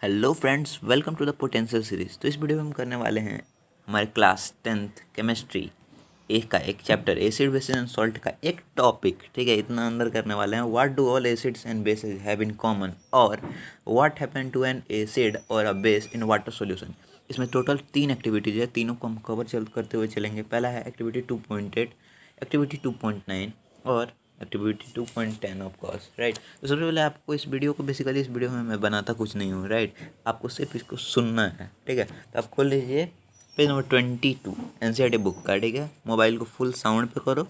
Hello friends, welcome to the potential series. तो इस video में हम करने वाले हैं हमारे क्लास 10th केमिस्ट्री एक chapter acid bases and salt का एक टॉपिक। ठीक है, इतना अंदर करने वाले हैं। What do all acids and bases have in common, और what happen to an acid और a base in water solution. इसमें टोटल 3 एक्टिविटीज़ है, तीनों को हम कवर करते हुए चलेंगे। पहला है एक्टिविटी 2.8, एक्टिविटी 2.9 और एक्टिविटी 2.10 ऑफ कोर्स, राइट। तो सबसे पहले आपको इस वीडियो को बेसिकली इस वीडियो में मैं बनाता कुछ नहीं हूँ, राइट। आपको सिर्फ इसको सुनना है, ठीक है। तो आप खोल लीजिए पेज नंबर 22 एनसीईआरटी बुक का, ठीक है। मोबाइल को फुल साउंड पे करो,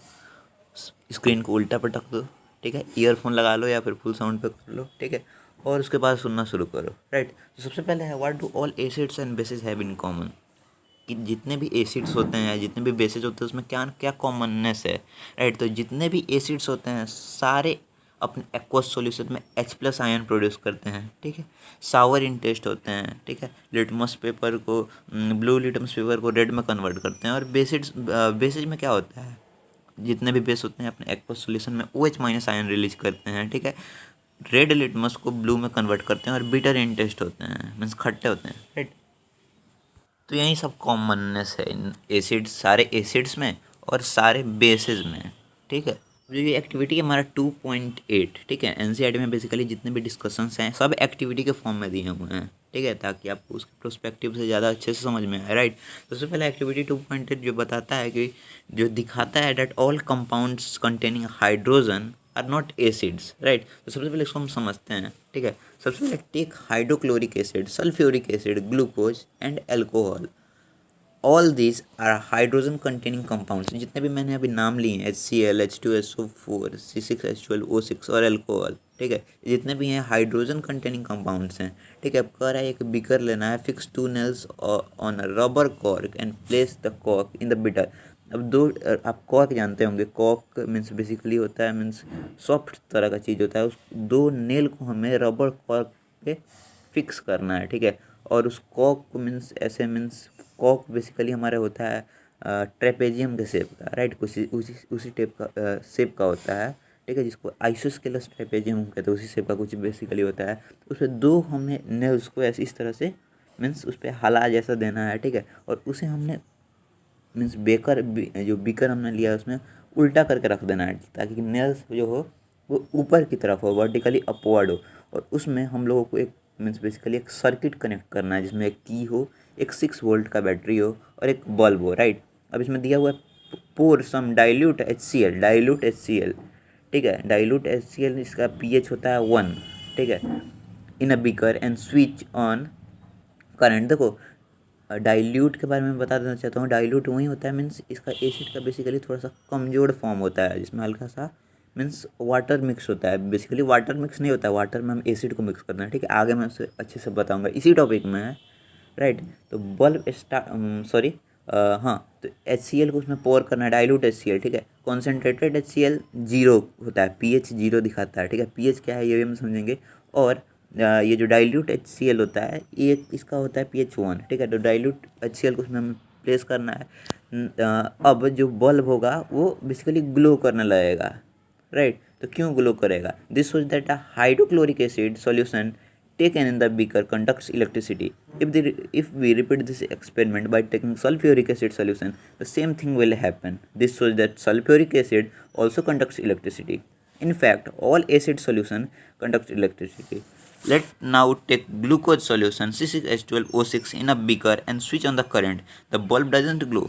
स्क्रीन को उल्टा पटक दो, ठीक है। ईयरफोन लगा लो या फिर फुल साउंड पे कर लो, ठीक है। और उसके बाद सुनना शुरू करो, राइट। तो सबसे पहले है what do all acids and bases have in common, कि जितने भी एसिड्स होते हैं, जितने भी बेसिस होते हैं, उसमें क्या क्या कॉमननेस है, राइट। तो जितने भी एसिड्स होते हैं सारे अपने एक्वस सॉल्यूशन में H+ आयन प्रोड्यूस करते हैं, ठीक है। सावर इन टेस्ट होते हैं, ठीक है। लिटमस पेपर को ब्लू लिटमस पेपर को रेड में कन्वर्ट करते हैं। और बेसिस में क्या होता है, जितने भी बेस होते हैं अपने एक्वस सॉल्यूशन में OH- आयन रिलीज करते हैं, ठीक है। रेड लिटमस को ब्लू में कन्वर्ट करते हैं और बिटर इन टेस्ट होते हैं, मीन्स खट्टे होते हैं, राइट। तो यही सब कॉमननेस है इन एसिड्स, सारे एसिड्स में और सारे बेसिस में, ठीक है। जो ये एक्टिविटी है हमारा 2.8, ठीक है। एनसीईआरटी में बेसिकली जितने भी डिस्कशंस हैं सब एक्टिविटी के फॉर्म में दिए हुए हैं, ठीक है, ताकि आपको उसके प्रोस्पेक्टिव से ज़्यादा अच्छे से समझ में आए, राइट। तो सबसे पहले एक्टिविटी 2.8 जो बताता है कि जो दिखाता है that all compounds containing hydrogen are not acids, right. तो सबसे पहले इसको हम समझते हैं, ठीक है। सबसे पहले take hydrochloric acid, sulphuric acid, glucose and alcohol. All these are hydrogen containing compounds. जितने भी मैंने अभी नाम लिए हैं, HCl, H2SO4, C6H12O6 और एल्कोहल, ठीक है, जितने भी हैं हाइड्रोजन कंटेनिंग कंपाउंड्स हैं, ठीक है। अब कह रहा है एक बीकर लेना है, fix 2 nails on a rubber cork and place the cork in the bitter. अब दो, आप कॉर्क जानते होंगे, कॉर्क मीन्स बेसिकली होता है, मीन्स सॉफ्ट तरह का चीज़ होता है। उस 2 नेल को हमें रबर कॉर्क पे फिक्स करना है, ठीक है। और उस कॉर्क को मीन्स ऐसे, मीन्स कॉर्क बेसिकली हमारे होता है ट्रेपेजियम के शेप का, राइट। उसी टाइप का शेप का होता है, ठीक है, जिसको आइसोस्केलस ट्रेपेजियम कहते हैं। उसी शेप का कुछ बेसिकली होता है। उसमें 2 हमने नेल्स को ऐसे इस तरह से मीन्स उस पर हला जैसा देना है, ठीक है। और उसे हमने मीन्स जो बीकर हमने लिया है उसमें उल्टा करके रख देना है, ताकि नेल्स जो हो वो ऊपर की तरफ हो, वर्टिकली अपवर्ड हो। और उसमें हम लोगों को एक मीन्स बेसिकली एक सर्किट कनेक्ट करना है, जिसमें एक की हो, एक 6 वोल्ट का बैटरी हो और एक बल्ब हो, राइट। अब इसमें दिया हुआ है पोर सम डाइल्यूट HCl, ठीक है। डाइल्यूट HCl, इसका pH होता है 1, ठीक है, in a beaker and switch on current. देखो, डाइल्यूट के बारे में बता देना चाहता हूँ। डाइल्यूट वही होता है, मीन्स इसका एसिड का बेसिकली थोड़ा सा कमजोर फॉर्म होता है, जिसमें हल्का सा मीन्स वाटर मिक्स होता है। बेसिकली वाटर मिक्स नहीं होता है, वाटर में हम एसिड को मिक्स करते हैं, ठीक है। आगे मैं उसे अच्छे से बताऊँगा, इसी टॉपिक में है, राइट। तो बल्ब हाँ, तो HCl को उसमें पोर करना है, डाइल्यूट HCl, ठीक है। कॉन्सेंट्रेटेड HCl 0 होता है, pH 0 दिखाता है, ठीक है। pH क्या है ये भी हम समझेंगे। और ये जो डाइल्यूट HCl होता है ये इसका होता है pH 1, ठीक है। तो डाइल्यूट HCl को उसमें हमें प्लेस करना है। अब जो बल्ब होगा वो बेसिकली ग्लो करने लगेगा, राइट। तो क्यों ग्लो करेगा? This shows that a hydrochloric acid solution taken in the beaker conducts electricity. If we repeat this experiment by taking sulfuric acid solution, the same thing will happen. This shows that sulfuric acid also conducts electricity. In fact, all acid solution conducts electricity. Let's now take glucose solution C6H12O6 in a beaker and switch on the current. The bulb doesn't glow.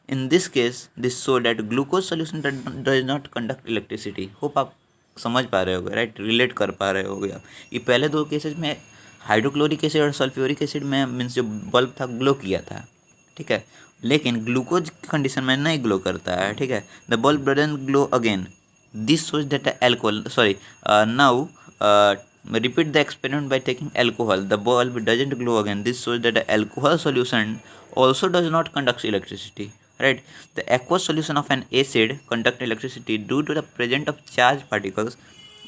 In this case, this shows that glucose solution does not conduct electricity. Hope आप समझ पा रहे होगे, right, relate कर पा रहे होगे आप। ये पहले 2 केसेस में हाइड्रोक्लोरिक एसिड और सल्फ्यूरिक एसिड में मीन्स जो बल्ब था ग्लो किया था, ठीक है। लेकिन ग्लूकोज की कंडीशन में नहीं ग्लो करता है, ठीक है। The bulb doesn't glow again. This shows that alcohol now repeat the experiment by taking alcohol. The bulb doesn't glow again. This shows that the alcohol solution also does not conduct electricity, right. The aqueous solution of an acid conduct electricity due to the presence of charged particles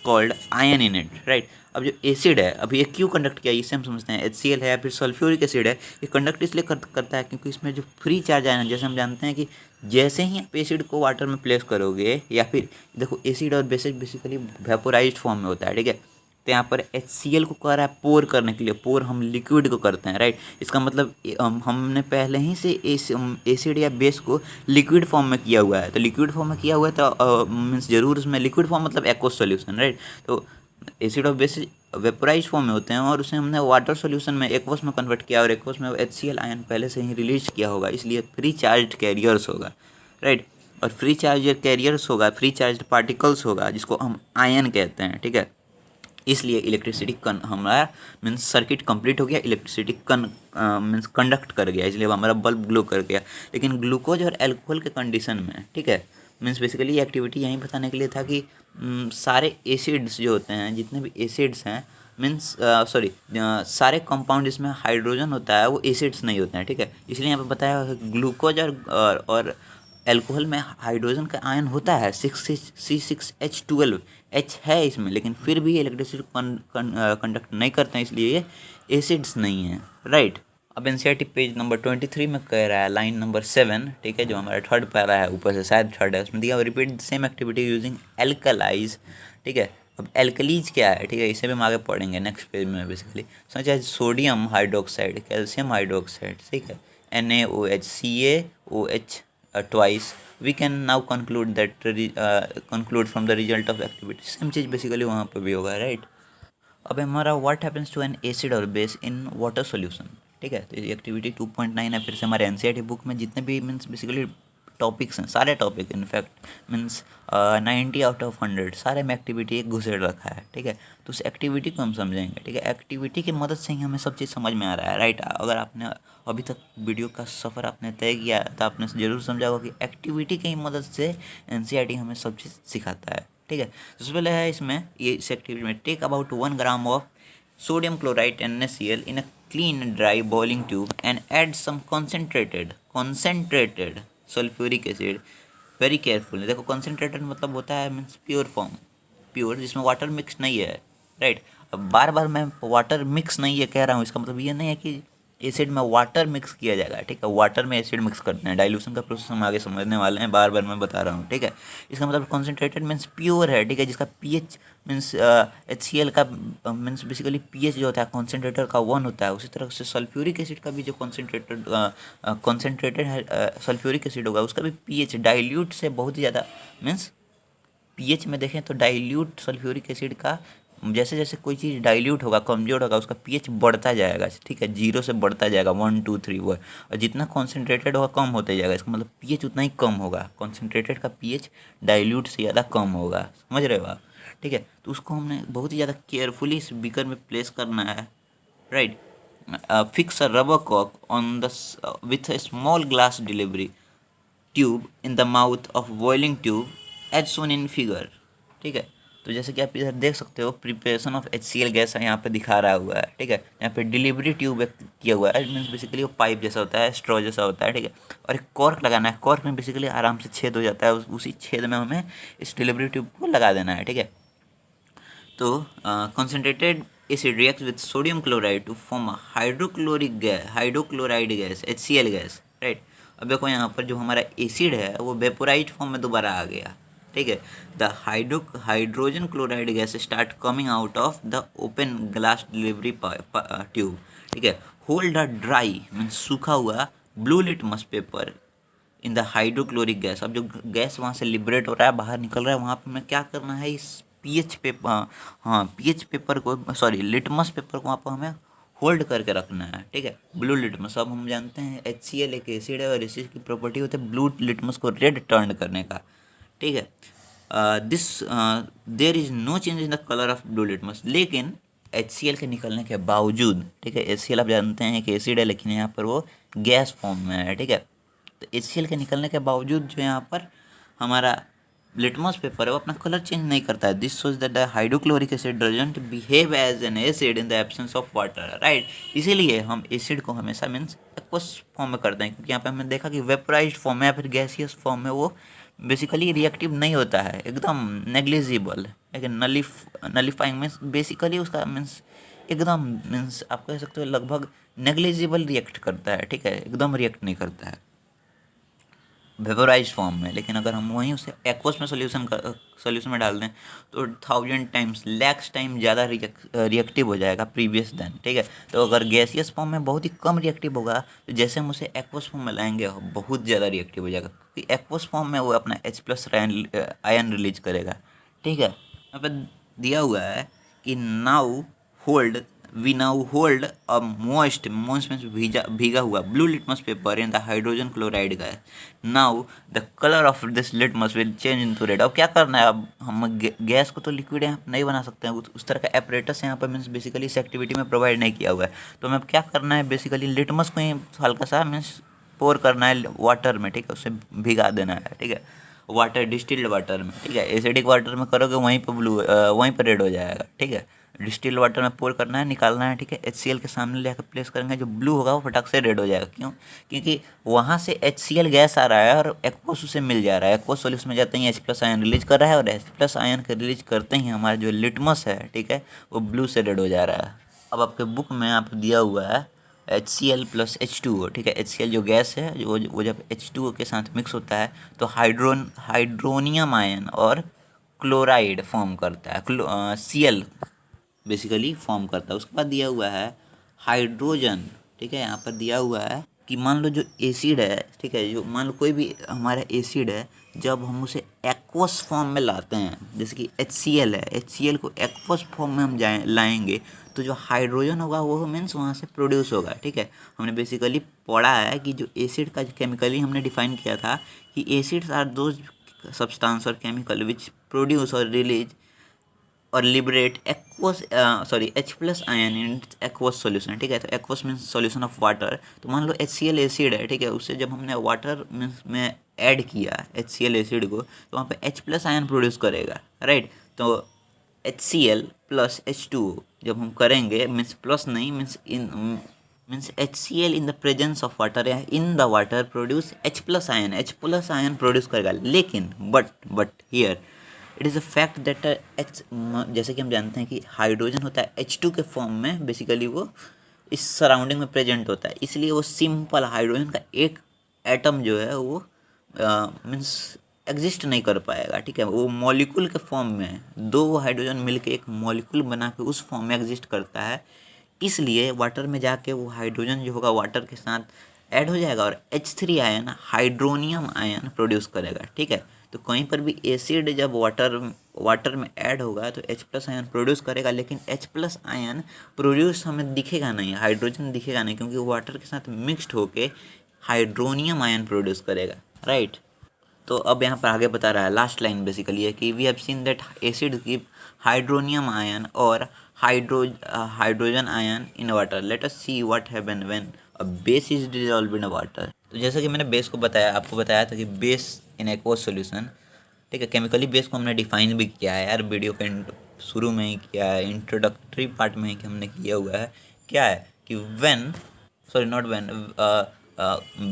called ion in it, right. अब जो acid है, अब ये क्यों conduct किया इसे हम समझते हैं। HCl है या फिर सल्फ्यूरिक एसिड है, ये कंडक्ट इसलिए करता है क्योंकि इसमें जो फ्री चार्ज आयन है, जैसे हम जानते हैं कि जैसे ही आप एसिड को वाटर में प्लेस करोगे, या फिर देखो एसिड और बेसिक बेसिकली वेपोराइज्ड फॉर्म में होता है, ठीक है। तो यहाँ पर HCl को कह रहा है पोर करने के लिए, पोर हम लिक्विड को करते हैं, राइट। इसका मतलब हमने पहले ही से एसिड या बेस को लिक्विड फॉर्म में किया हुआ है, तो लिक्विड फॉर्म में किया हुआ है तो मीन्स जरूर उसमें लिक्विड फॉर्म मतलब एक्वस सॉल्यूशन, राइट। तो एसिड और बेस वेपोराइज फॉर्म में होते हैं और उसे हमने वाटर सॉल्यूशन में एक्वस में कन्वर्ट किया और एक्वस में HCl आयन पहले से ही रिलीज किया होगा, इसलिए फ्री चार्ज कैरियर्स होगा, राइट। और फ्री चार्ज कैरियर्स होगा, फ्री चार्ज पार्टिकल्स होगा, जिसको हम आयन कहते हैं, ठीक है। इसलिए इलेक्ट्रिसिटी हमारा मीन्स सर्किट कंप्लीट हो गया, इलेक्ट्रिसिटी मीन्स कंडक्ट कर गया, इसलिए हमारा बल्ब ग्लो कर गया। लेकिन ग्लूकोज और अल्कोहल के कंडीशन में, ठीक है, मीन्स बेसिकली ये एक्टिविटी यहीं बताने के लिए था कि सारे एसिड्स जो होते हैं, जितने भी एसिड्स हैं, मीन्स सॉरी सारे कंपाउंड जिसमें हाइड्रोजन होता है वो एसिड्स नहीं होते हैं, ठीक है। इसलिए यहाँ पे बताया ग्लूकोज और एल्कोहल में हाइड्रोजन का आयन होता है C6H12, H है इसमें, लेकिन फिर भी इलेक्ट्रिसिटी कंडक्ट नहीं करते हैं, इसलिए ये एसिड्स नहीं है, राइट। अब NCERT पेज नंबर 23 में कह रहा है लाइन नंबर 7, ठीक है, जो हमारा थर्ड पैरा है, ऊपर से शायद थर्ड है, उसमें दिया repeat the same activity using alkalis, ठीक है। अब एल्कलीज क्या है, ठीक है, इसे भी हम आगे पढ़ेंगे नेक्स्ट पेज में basically, such as sodium hydroxide, calcium hydroxide, ठीक है, NaOH, CaOH twice. We can now conclude conclude from the result of activity. Same चीज़ बेसिकली वहाँ पर भी होगा, राइट। अब हमारा what happens to an acid और बेस इन वाटर सॉल्यूशन, ठीक है। तो ये एक्टिविटी 2.9 है, फिर से हमारे NCERT बुक में जितने भी मीन्स बेसिकली टॉपिक्स हैं, सारे topic in fact means 90 out of 100 सारे में एक्टिविटी एक घुसेड़ रखा है, ठीक है। तो उस एक्टिविटी को हम समझेंगे, ठीक है। एक्टिविटी की मदद से ही हमें सब चीज़ समझ में आ रहा है, राइट। अगर आपने अभी तक वीडियो का सफ़र आपने तय किया है तो आपने ज़रूर समझा होगा कि एक्टिविटी की मदद से NCERT हमें सब चीज़ सिखाता है, ठीक है। सबसे पहले है इसमें ये इस एक्टिविटी में take about 1 gram of sodium chloride NaCl in a clean dry boiling tube and add some concentrated sulphuric acid very careful. देखो कंसनट्रेटेड मतलब होता है मीन्स प्योर फॉर्म, प्योर जिसमें वाटर मिक्स नहीं है, राइट। अब बार बार मैं वाटर मिक्स नहीं है कह रहा हूँ, इसका मतलब ये नहीं है कि एसिड में वाटर मिक्स किया जाएगा, ठीक है। वाटर में एसिड मिक्स करते हैं, डाइल्यूशन का प्रोसेस हम आगे समझने वाले हैं, बार बार मैं बता रहा हूँ, ठीक है। इसका मतलब कॉन्सेंट्रेटेड मीन्स प्योर है, ठीक है, जिसका पीएच मीन्स HCl का मीन्स बेसिकली पीएच जो होता है कॉन्सेंट्रेटर का 1 होता है, उसी तरह से सल्फ्यूरिक एसिड का भी जो कॉन्सेंट्रेटेड है सल्फ्यूरिक एसिड होगा, उसका भी पीएच डाइल्यूट से बहुत ही ज़्यादा मीन्स पीएच में देखें तो डाइल्यूट सल्फ्यूरिक एसिड का जैसे जैसे कोई चीज़ डाइल्यूट होगा, कमजोर होगा, उसका पीएच बढ़ता जाएगा, ठीक है, 0 से बढ़ता जाएगा 1 2 3 4, और जितना कॉन्सेंट्रेटेड होगा कम होता जाएगा, इसका मतलब पीएच उतना ही कम होगा, कॉन्सेंट्रेटेड का पीएच डाइल्यूट से ज़्यादा कम होगा, समझ रहे हो आप, ठीक है। तो उसको हमने बहुत ही ज़्यादा केयरफुली इस बीकर में प्लेस करना है, राइट। फिक्स अ रबर कॉक on the with a small glass delivery tube in the mouth of boiling tube as shown in figure, ठीक है। तो जैसे कि आप इधर देख सकते हो प्रिपरेशन ऑफ HCl गैस है यहाँ पे दिखा रहा हुआ है, ठीक है। यहाँ पे डिलीवरी ट्यूब किया हुआ है, मीन्स बेसिकली वो पाइप जैसा होता है, स्ट्रॉ जैसा होता है, ठीक है। और एक कॉर्क लगाना है, कॉर्क में बेसिकली आराम से छेद हो जाता है, उसी छेद में हमें इस डिलीवरी ट्यूब को लगा देना है, ठीक है। तो concentrated acid reacts with sodium chloride to form hydrochloride gas HCl gas, right. अब देखो यहाँ पर जो हमारा एसिड है वो वेपोराइज फॉर्म में दोबारा आ गया, ठीक है। The hydrogen chloride gas start coming out of the open glass delivery tube, ठीक है। होल्ड अ ड्राई मीन्स सूखा हुआ blue litmus paper in the hydrochloric gas. अब जो गैस वहाँ से लिबरेट हो रहा है, बाहर निकल रहा है, वहाँ पर हमें क्या करना है, इस पीएच पेपर, हाँ पीएच पेपर को, सॉरी लिटमस पेपर को वहाँ पर हमें होल्ड करके रखना है, ठीक है। ब्लू लिटमस, अब हम जानते हैं HCl एक एसिड है और एसिड की प्रॉपर्टी होती है ब्लू लिटमस को रेड टर्न करने का, ठीक है। There is no change in the colour of blue litmus, लेकिन HCl के निकलने के बावजूद, ठीक है, HCl आप जानते हैं कि एसिड है लेकिन यहाँ पर वो गैस फॉर्म में है, ठीक है। तो HCl के निकलने के बावजूद जो यहाँ पर हमारा लिटमस पेपर है वो अपना कलर चेंज नहीं करता है। This shows that the hydrochloric acid doesn't behave as an acid in the absence of water, right. इसीलिए हम एसिड को हमेशा मीन्स एक्वस फॉर्म में करते हैं, क्योंकि यहाँ पे हमने देखा कि वेपराइज्ड फॉर्म में या फिर गैसियस फॉर्म में वो बेसिकली रिएक्टिव नहीं होता है, एकदम नेग्लिजिबल, लेकिन नलीफाइंग मीन्स बेसिकली उसका मीन्स एकदम मीन्स आप कह सकते हो लगभग नेग्लिजिबल रिएक्ट करता है, ठीक है, एकदम रिएक्ट नहीं करता है। वेपोराइज फॉर्म में, लेकिन अगर हम वहीं उसे एक्वस में सोल्यूशन में डाल दें तो 1000 टाइम्स लैक्स टाइम ज़्यादा रिएक्टिव हो जाएगा प्रीवियस देन, ठीक है। तो अगर गैसियस फॉर्म में बहुत ही कम रिएक्टिव होगा, तो जैसे हम उसे एक्वस फॉर्म में लाएंगे बहुत ज़्यादा रिएक्टिव हो जाएगा, क्योंकि एक्वस फॉर्म में वो अपना H+ आयन रिलीज करेगा, ठीक है। यहाँ पर दिया हुआ है कि we now hold a moist means भीगा हुआ blue litmus paper in the hydrogen chloride gas. Now the colour of this litmus will change into red. अब क्या करना है, अब हम गैस को तो लिक्विड यहाँ नहीं बना सकते हैं, उस तरह का एपरेटस यहाँ पर मीन्स बेसिकली इस एक्टिविटी में प्रोवाइड नहीं किया हुआ है। तो हमें अब क्या करना है, बेसिकली लिटमस को ही हल्का सा मीन्स पोर करना है वाटर में, ठीक है, उसे भिगा देना है, ठीक है, वाटर डिस्टिल्ड वाटर में, ठीक है। एसिडिक वाटर में करोगे वहीं पर वहीं पर रेड हो जाएगा, ठीक है। डिस्टिल वाटर में पोर करना है, निकालना है, ठीक है। HCl के सामने लेकर प्लेस करेंगे, जो ब्लू होगा वो फटाक से रेड हो जाएगा। क्यों? क्योंकि वहाँ से HCl गैस आ रहा है और एक्वस उसे मिल जा रहा है। एक्वस सॉल्यूशन में जाते ही H+ आयन रिलीज कर रहा है, और H+ आयन के रिलीज करते ही हमारा जो लिटमस है, ठीक है, वो ब्लू से रेड हो जा रहा है। अब आपके बुक में आप दिया हुआ है HCl + H2O, ठीक है। HCl जो गैस है, वो जब H2O के साथ मिक्स होता है तो हाइड्रोनियम आयन और क्लोराइड फॉर्म करता है, Cl बेसिकली फॉर्म करता है। उसके बाद दिया हुआ है हाइड्रोजन, ठीक है। यहाँ पर दिया हुआ है कि मान लो जो एसिड है, ठीक है, जो मान लो कोई भी हमारा एसिड है, जब हम उसे एक्वस फॉर्म में लाते हैं, जैसे कि HCl है, HCl को एक्वस फॉर्म में हम लाएंगे तो जो हाइड्रोजन होगा वो मीन्स वहाँ से प्रोड्यूस होगा, ठीक है। हमने बेसिकली पढ़ा है कि जो एसिड का केमिकली हमने डिफाइन किया था कि एसिड्स आर दोज सब्सटेंस और केमिकल विच प्रोड्यूस और रिलीज और liberate H+ ion in aqueous solution, ठीक है। तो aqueous means solution of water. तो मान लो HCl एसिड है, ठीक है, उससे जब हमने वाटर मीन्स में ऐड किया HCl एसिड को, तो वहाँ पे H+ आयन प्रोड्यूस करेगा, राइट। तो HCl + H2O जब हम करेंगे मीन्स प्लस नहीं, means HCl in the presence of water या in the water produce H+ ion produce करेगा। लेकिन but here it is a fact that जैसे कि हम जानते हैं कि हाइड्रोजन होता है H2 के फॉर्म में, बेसिकली वो इस सराउंडिंग में प्रेजेंट होता है, इसलिए वो सिंपल हाइड्रोजन का एक एटम जो है वो मीन्स एग्जिस्ट नहीं कर पाएगा, ठीक है। वो मॉलिक्यूल के फॉर्म में दो हाइड्रोजन मिलके एक मॉलिक्यूल बना के उस फॉर्म में एग्जिस्ट करता है, इसलिए वाटर में जाके वो हाइड्रोजन जो होगा वाटर के साथ ऐड हो जाएगा और H3 ion hydronium ion produce करेगा, ठीक है। तो कहीं पर भी एसिड जब वाटर में ऐड होगा तो H+ आयन प्रोड्यूस करेगा, लेकिन H+ आयन प्रोड्यूस हमें दिखेगा नहीं, हाइड्रोजन दिखेगा नहीं, क्योंकि वाटर के साथ मिक्सड होके हाइड्रोनियम आयन प्रोड्यूस करेगा, राइट। तो अब यहाँ पर आगे बता रहा है, लास्ट लाइन बेसिकली है कि we have seen that acid give hydronium ion और hydrogen ion in water. Let us see what happen when a base is dissolve in water. तो जैसा कि मैंने बेस को आपको बताया था कि बेस इन एक्वस सॉल्यूशन, ठीक है। केमिकली बेस को हमने डिफाइन भी किया है यार, वीडियो के शुरू में ही किया है, इंट्रोडक्टरी पार्ट में ही कि हमने किया हुआ है। क्या है कि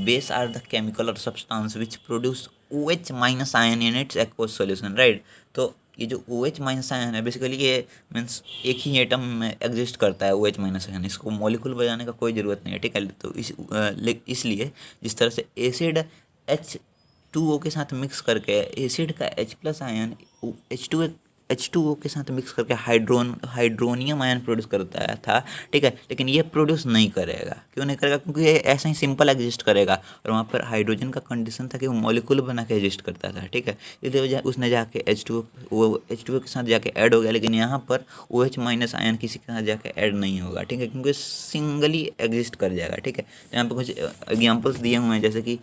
बेस आर द केमिकल और substance which produce OH- ion in its aqueous solution, right. तो ये जो OH- आयन है बेसिकली ये मीन्स एक ही एटम में एग्जिस्ट करता है OH- आयन, इसको मॉलिक्यूल बजाने का कोई ज़रूरत नहीं है, ठीक है। तो इसलिए जिस तरह से एसिड H2O के साथ मिक्स करके एसिड का H+ आयन H2O के साथ मिक्स करके हाइड्रोनियम आयन प्रोड्यूस करता है था, ठीक है। लेकिन ये प्रोड्यूस नहीं करेगा, क्यों नहीं करेगा? क्योंकि ये ऐसा ही सिंपल एग्जिस्ट करेगा, और वहाँ पर हाइड्रोजन का कंडीशन था कि वो मॉलिक्यूल बना के एग्जिस्ट करता था, ठीक है। इसलिए उसने जाके H2O के साथ जाके ऐड हो गया, लेकिन यहाँ पर OH- आयन किसी के साथ जाके ऐड नहीं होगा, ठीक है, क्योंकि सिंगली एग्जिस्ट कर जाएगा, ठीक है। तो यहाँ पर कुछ एग्जाम्पल्स दिए हुए हैं, जैसे कि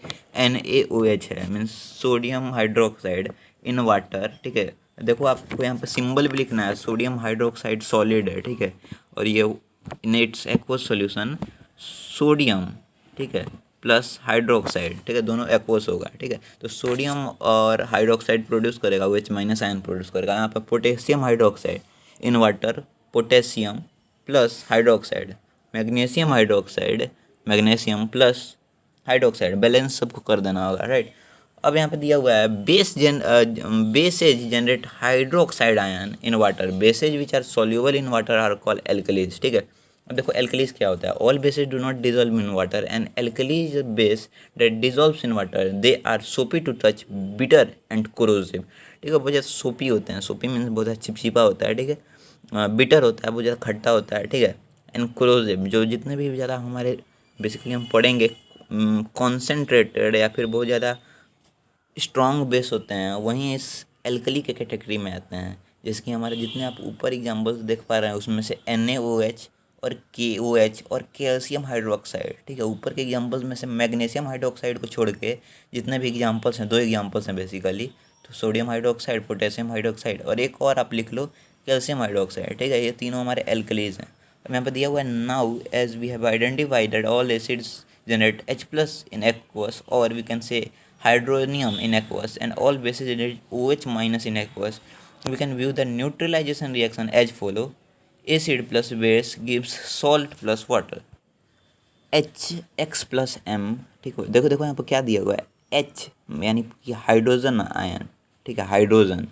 NaOH है, means sodium hydroxide in water, ठीक है। देखो आपको यहाँ पे सिंबल भी लिखना है, सोडियम हाइड्रोक्साइड सॉलिड है, ठीक है, और ये in its aqueous solution sodium, ठीक है, प्लस हाइड्रोक्साइड, ठीक है, दोनों एक्वस होगा, ठीक है। तो सोडियम और हाइड्रोक्साइड प्रोड्यूस करेगा, OH- आयन प्रोड्यूस करेगा। यहाँ पर potassium hydroxide in water, potassium plus hydroxide, magnesium hydroxide, magnesium plus hydroxide, balance सबको कर देना होगा, राइट। अब यहाँ पे दिया हुआ है bases generate hydroxide ion in water, bases which are soluble in water are called alkalis, ठीक है। अब देखो एल्कलीज क्या होता है, all bases do not dissolve in water and alkalis base that dissolves in water they are soapy to touch, bitter and corrosive. ठीक है, बहुत ज़्यादा सोपी होते हैं, सोपी मीन्स बहुत ज़्यादा चिपचिपा होता है, ठीक है, बिटर होता है, बहुत ज़्यादा खट्टा होता है, ठीक है, एंड कोरोसिव, जो जितने भी ज़्यादा हमारे बेसिकली हम पढ़ेंगे कॉन्सेंट्रेटेड या फिर बहुत ज़्यादा स्ट्रॉन्ग बेस होते हैं, वहीं इस एल्कली के कैटेगरी में आते हैं। जैसे कि हमारे जितने आप ऊपर एग्जाम्पल्स देख पा रहे हैं उसमें से NaOH और KOH और कैल्शियम हाइड्रोक्साइड, ठीक है, ऊपर के एग्जाम्पल्स में से मैग्नीशियम हाइड्रोक्साइड को छोड़ के जितने भी एग्जाम्पल्स हैं, 2 एग्जाम्पल्स हैं बेसिकली, तो सोडियम हाइड्रोक्साइड, पोटेशियम हाइड्रोक्साइड और एक और आप लिख लो कैल्शियम हाइड्रोक्साइड, ठीक है, ये तीनों हमारे एल्कलीज हैं। अब यहाँ पर दिया हुआ है now as we have identified that all acids generate H+ in aqueous, or we can say hydronium in aqueous, and all bases generate OH- in aqueous. We can view the neutralization reaction as follow: acid plus base gives salt plus water, H(X+M). ठीक है, देखो देखो यहाँ पर क्या दिया हुआ है, H यानी कि हाइड्रोजन आयन, ठीक है, हाइड्रोजन,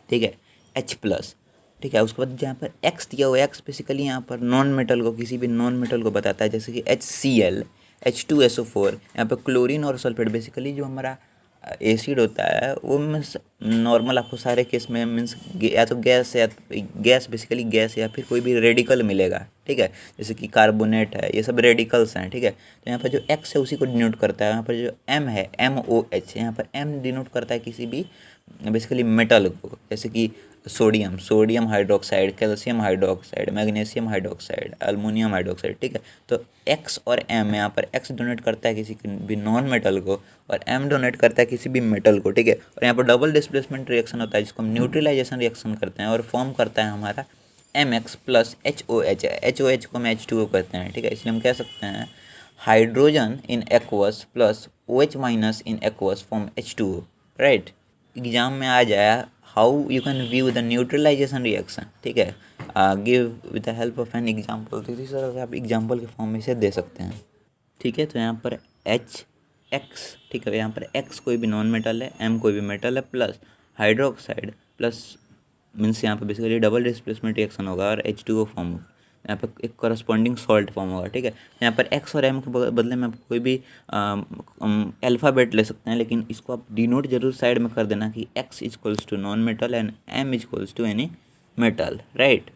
ठीक है, H+, ठीक है, उसके बाद जहाँ पर X दिया हुआ है, X बेसिकली यहाँ पर नॉन मेटल को, किसी भी नॉन मेटल को बताता है, जैसे कि HCl, H2SO4, यहाँ पर क्लोरीन और सल्फेट, बेसिकली जो हमारा एसिड होता है वो मीन्स नॉर्मल आपको सारे केस में मीन्स या तो गैस या गैस, बेसिकली गैस या फिर कोई भी रेडिकल मिलेगा, ठीक है, जैसे कि कार्बोनेट है, ये सब रेडिकल्स हैं, ठीक है। तो यहाँ पर जो X है उसी को डिनोट करता है, यहाँ पर जो M है MOH, यहाँ पर M डिनोट करता है किसी भी बेसिकली मेटल को, जैसे कि sodium hydroxide, calcium hydroxide, magnesium hydroxide, aluminium hydroxide, ठीक है। तो X और M, यहाँ पर X डोनेट करता है किसी भी नॉन मेटल को और M डोनेट करता है किसी भी मेटल को, ठीक है। और यहाँ पर डबल डिस्प्लेसमेंट रिएक्शन होता है जिसको हम न्यूट्रलाइजेशन रिएक्शन करते हैं और फॉर्म करता है हमारा MX प्लस HOH, HOH को हम H2O कहते हैं, ठीक है। इसलिए हम कह सकते हैं hydrogen in aqueous plus OH- in aqueous form H2O, right. Exam में आ जाए how you can view the neutralisation reaction, ठीक है, give with the help of an example, तो इसी तरह से आप एग्जाम्पल के फॉर्म में से दे सकते हैं, ठीक है। तो यहाँ पर HX, ठीक है, यहाँ पर X कोई भी नॉन मेटल है, M कोई भी मेटल है, प्लस हाइड्रोक्साइड प्लस मीन्स यहाँ पर बेसिकली डबल डिस्प्लेसमेंट रिएक्शन होगा और H2O फॉर्म होगा, यहाँ पर एक करस्पॉन्डिंग सॉल्ट फॉर्म होगा, ठीक है। यहाँ पर X और M के बदले में आप कोई भी अल्फ़ाबेट ले सकते हैं, लेकिन इसको आप डिनोट जरूर साइड में कर देना कि X equals to non metal and M equals to any metal, right.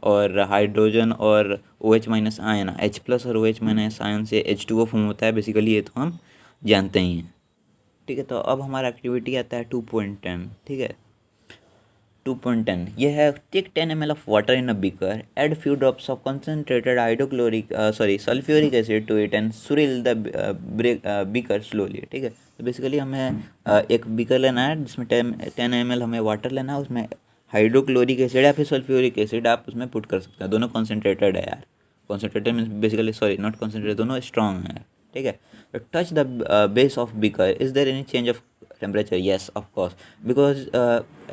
और हाइड्रोजन और OH- आयन, H+ और OH- आयन से H2O फॉर्म होता है, बेसिकली ये तो हम जानते ही हैं, ठीक है। तो अब हमारा एक्टिविटी आता है 2.10, ठीक है। 2.10 ये है, take 10 ml of water in a beaker, add few drops of concentrated sulphuric acid to it and swirl the beaker slowly, ठीक है। तो बेसिकली हमें एक बीकर लेना है जिसमें 10 ml हमें वाटर लेना है, उसमें हाइड्रोक्लोरिक एसिड या फिर सल्फ्यूरिक एसिड आप उसमें पुट कर सकते हैं, दोनों कॉन्सेंट्रेटेड है यार, concentrated means basically not concentrated, दोनों स्ट्रॉन्ग है, ठीक है। Touch the base of beaker, is there any change of temperature, yes of course, because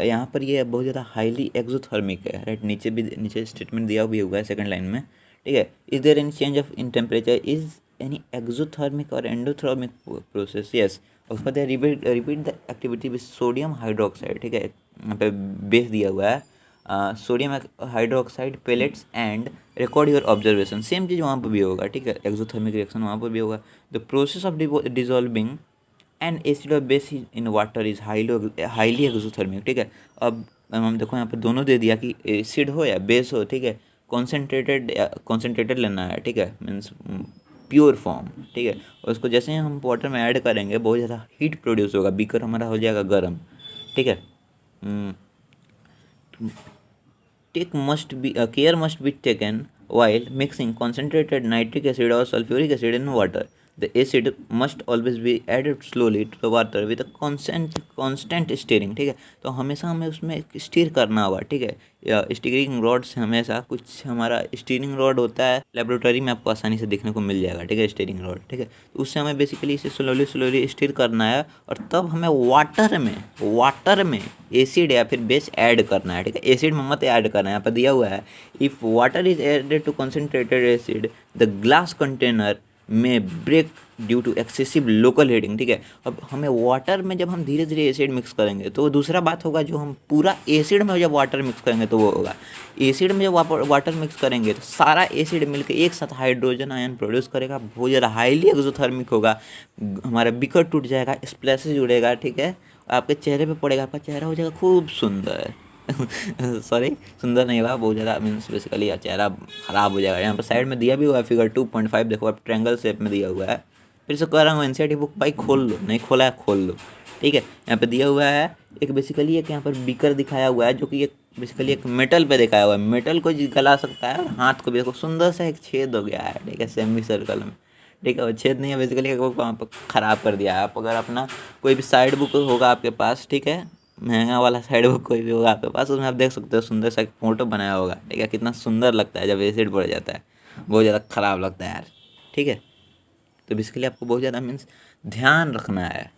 यहाँ पर ये बहुत ज़्यादा हाईली एक्सोथर्मिक है, राइट। नीचे स्टेटमेंट दिया भी हुआ है सेकंड लाइन में, ठीक है। Is there any change of in temperature, is any exothermic और एंडोथर्मिक प्रोसेस, येस। उसके बाद repeat the activity with sodium hydroxide, ठीक है, यहाँ पे बेस दिया हुआ है sodium hydroxide pellets and record your observation, same चीज़ वहाँ पर भी होगा, ठीक है, एक्सोथर्मिक रिएक्शन वहाँ पर भी होगा। The process of dissolving and acid और base in water is highly exothermic, ठीक है। अब हम देखो यहाँ पर दोनों दे दिया कि एसिड हो या बेस हो, ठीक है, कॉन्सेंट्रेटेड लेना है, ठीक है, मीन्स प्योर फॉर्म, ठीक है। और उसको जैसे ही हम वाटर में ऐड करेंगे बहुत ज़्यादा हीट प्रोड्यूस होगा, बीकर हमारा हो जाएगा गर्म, ठीक है। Care must be taken while mixing concentrated nitric acid or sulfuric acid in water. The acid must always be added slowly to the water with a constant stirring, ठीक है। तो हमेशा हमें उसमें स्टीर करना होगा, ठीक है, या स्टीयरिंग रॉड से हमेशा कुछ हमारा स्टीयरिंग रॉड होता है, लेबोरेटरी में आपको आसानी से देखने को मिल जाएगा, ठीक है, स्टीयरिंग रॉड, ठीक है। तो उससे हमें बेसिकली इसे स्लोली स्टीर करना है और तब हमें वाटर में एसिड या फिर बेस ऐड करना है, ठीक है। एसिड में मत ऐड करना है, यहाँ पर दिया हुआ है if water is added to concentrated acid the glass container में break due to excessive local heating, ठीक है। अब हमें वाटर में जब हम धीरे धीरे एसिड मिक्स करेंगे तो दूसरा बात होगा, जो हम पूरा एसिड में जब वाटर मिक्स करेंगे तो वो होगा, एसिड में जब वाटर मिक्स करेंगे तो सारा एसिड मिलकर एक साथ हाइड्रोजन आयन प्रोड्यूस करेगा, बहुत ज़्यादा हाईली एक्सोथर्मिक होगा, हमारा बीकर टूट जाएगा, स्प्लैशेज उड़ेगा, ठीक है, आपके चेहरे पे पड़ेगा, आपका चेहरा हो जाएगा खूब सुंदर सॉरी, सुंदर नहीं होगा, बहुत ज़्यादा मीन्स बेसिकली चेहरा ख़राब हो जाएगा। यहाँ पर साइड में दिया भी हुआ है फिगर 2.5, देखो आप, ट्रायंगल शेप में दिया हुआ है। फिर से कह रहा हूँ, एनसीईआरटी बुक भाई खोल लो, नहीं खोला है खोल लो, ठीक है। यहाँ पे दिया हुआ है एक बेसिकली एक यहाँ पर बीकर दिखाया हुआ है, जो कि एक बेसिकली एक मेटल पे दिखाया हुआ है, मेटल को गला सकता है और हाथ को भी देखो सुंदर सा एक छेद हो गया है, ठीक है, सेमी सर्कल में, ठीक है। और छेद नहीं है बेसिकली, वहाँ पर ख़राब कर दिया है। आप अगर अपना कोई भी साइड बुक होगा आपके पास, ठीक है, महंगा वाला साइड बुक कोई भी होगा आपके पास, उसमें आप देख सकते हो सुंदर सा एक फोटो बनाया होगा, ठीक है, कितना सुंदर लगता है जब एसिड पड़ जाता है, बहुत ज़्यादा ख़राब लगता है यार, ठीक है। तो बेसिकली आपको बहुत ज़्यादा मीन्स ध्यान रखना है,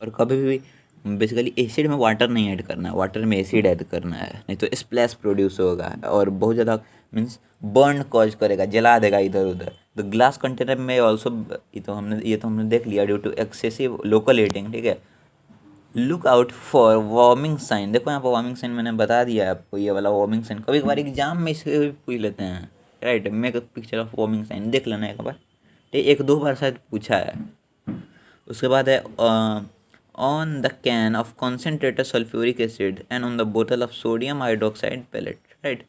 और कभी भी बेसिकली एसिड में वाटर नहीं ऐड करना है, वाटर में एसिड ऐड करना है, नहीं तो स्प्लैश प्रोड्यूस होगा और बहुत ज़्यादा मीन्स बर्न कॉज करेगा, जला देगा इधर उधर। तो ग्लास कंटेनर में ऑल्सो, ये तो हमने देख लिया, due to excessive local heating, ठीक है। Look out for warming sign, देखो यहाँ पर वार्मिंग साइन मैंने बता दिया है आपको, ये वाला वार्मिंग साइन कभी कभार एग्जाम में इसे भी पूछ लेते हैं, right, make a picture of warming sign, देख लेना एक बार, ठीक, एक दो बार शायद पूछा है। उसके बाद है on the can of concentrated sulphuric acid and on the बोतल of sodium hydroxide pellet, right.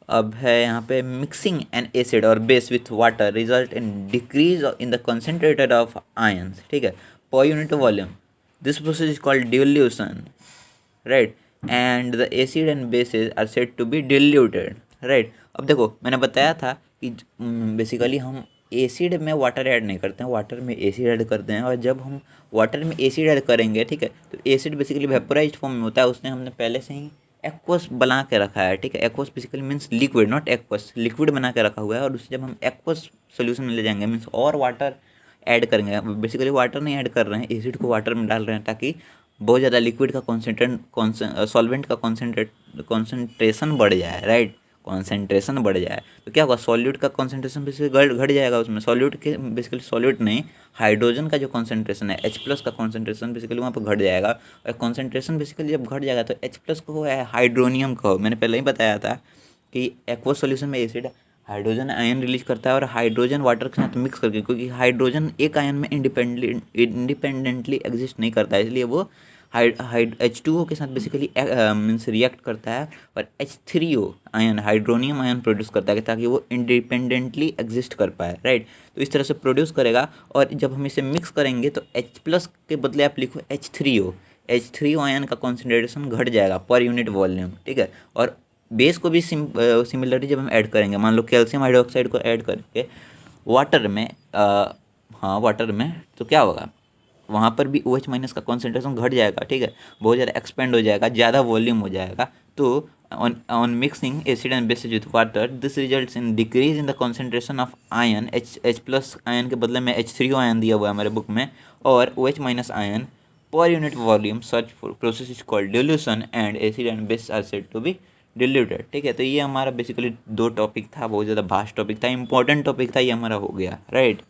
अब है यहाँ पे मिक्सिंग एन एसिड और base with water result in decrease in the concentrated of ions, ठीक है, per unit volume, this process is called dilution, right, and the acid and bases are said to be diluted, right. अब देखो मैंने बताया था कि basically हम acid में वाटर ऐड नहीं करते हैं, वाटर में एसिड ऐड करते हैं, और जब हम वाटर में एसिड ऐड करेंगे, ठीक है, तो एसिड बेसिकली वेपोराइज्ड फॉर्म में होता है, उसने हमने पहले से ही एक्वस बना के रखा है, ठीक है। Aqueous basically means liquid, not aqueous, liquid बना के रखा हुआ है, और उसे जब हम एक्वस सोल्यूशन में ले जाएंगे मीन्स और वाटर ऐड करेंगे, बेसिकली वाटर नहीं ऐड कर रहे हैं, एसिड को वाटर में डाल रहे हैं, ताकि बहुत ज़्यादा लिक्विड का सॉल्वेंट का कॉन्सेंट्रेशन बढ़ जाए, राइट, कॉन्सेंट्रेशन बढ़ जाए तो क्या होगा, सॉल्यूट का कॉन्सेंट्रेशन बेसिकली घट जाएगा उसमें, सॉल्यूट के बेसिकली सॉल्यूट नहीं, हाइड्रोजन का जो कॉन्सेंट्रेशन है, H+ का कॉन्सेंट्रेशन बेसिकली वहाँ पर घट जाएगा, और कॉन्सेंट्रेशन बेसिकली जब घट जाएगा तो H+ को है हाइड्रोनियम का हो, मैंने पहले ही बताया था कि एक्वस सॉल्यूशन में एसिड हाइड्रोजन आयन रिलीज करता है, और हाइड्रोजन वाटर के साथ मिक्स करके, क्योंकि हाइड्रोजन एक आयन में इंडिपेंडेंटली एग्जिस्ट नहीं करता है, इसलिए वो H2O के साथ बेसिकली मीन्स रिएक्ट करता है, और H3O ion hydronium ion produce करता है, ताकि वो इंडिपेंडेंटली एग्जिस्ट कर पाए, राइट। तो इस तरह से प्रोड्यूस करेगा, और जब हम इसे मिक्स करेंगे तो H+ के बदले आप लिखो H3O आयन का कॉन्सेंट्रेशन घट जाएगा पर यूनिट वॉल्यूम, ठीक है। और बेस को भी सिमिलरली जब हम ऐड करेंगे, मान लो कैल्शियम हाइड्रोक्साइड को ऐड करके वाटर में, वाटर में, तो क्या होगा, वहाँ पर भी OH- का कॉन्सेंट्रेशन घट जाएगा, ठीक है, बहुत ज़्यादा एक्सपेंड हो जाएगा, ज़्यादा वॉल्यूम हो जाएगा। तो on mixing acid and basis with water, this results in decrease in the concentration of ion, H+ ion के बदले में H3O आयन दिया हुआ है हमारे बुक में, और OH- ion per unit volume, such process is called dilution, and acid and base are said to be diluted, ठीक है। तो ये हमारा बेसिकली 2 टॉपिक था, बहुत ज़्यादा भास्ट टॉपिक था, इंपॉर्टेंट टॉपिक था, ये हमारा हो गया, राइट।